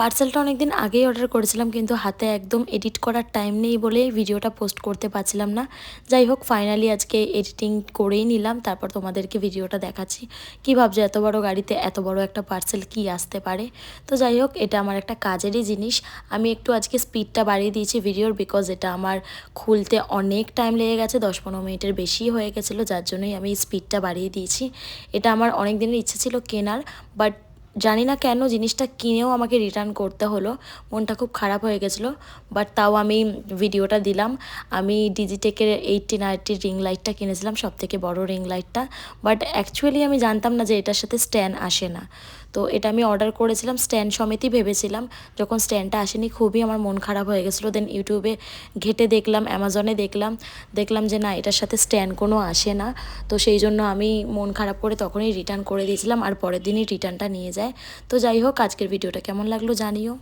পার্সেলটা অনেক দিন আগেই অর্ডার করেছিলাম, কিন্তু হাতে একদম এডিট করার টাইম নেই বলে ভিডিওটা পোস্ট করতে পারছিলাম না। যাই হোক, ফাইনালি আজকে এডিটিং করেই নিলাম, তারপর তোমাদেরকে ভিডিওটা দেখাচ্ছি। কী ভাবছো এত বড় গাড়িতে এত বড় একটা পার্সেল কি আসতে পারে? তো যাই হোক, এটা আমার একটা কাজেরই জিনিস। আমি একটু আজকে স্পিডটা বাড়িয়ে দিয়েছি ভিডিওর, বিকজ এটা আমার খুলতে অনেক টাইম লেগে গেছে, 10-15 মিনিটের বেশি হয়ে গেছিলো, যার জন্যই আমি স্পিডটা বাড়িয়ে দিয়েছি। এটা আমার অনেক দিনের ইচ্ছে ছিল কেনার, বাট জানি না কেন জিনিসটা কিনেও আমাকে রিটার্ন করতে হলো। মনটা খুব খারাপ হয়ে গেছিলো, বাট তাও আমি ভিডিওটা দিলাম। আমি ডিজিটেকের 1880 রিং লাইটটা কিনেছিলাম, সবথেকে বড় রিং লাইটটা। বাট অ্যাকচুয়ালি আমি জানতাম না যে এটার সাথে স্ট্যান্ড আসে না। তো এটা আমি অর্ডার করেছিলাম, স্ট্যান্ড সমেতই ভেবেছিলাম। যখন স্ট্যান্ডটা আসেনি খুবই আমার মন খারাপ হয়ে গেছিলো। দেন ইউটিউবে ঘেটে দেখলাম, অ্যামাজনে দেখলাম যে না, এটার সাথে স্ট্যান্ড কোনো আসে না। তো সেই জন্য আমি মন খারাপ করে তখনই রিটার্ন করে দিয়েছিলাম, আর পরের দিনই রিটার্নটা নিয়ে যায়। তো যাই হোক, আজকের ভিডিওটা কেমন লাগলো জানিও।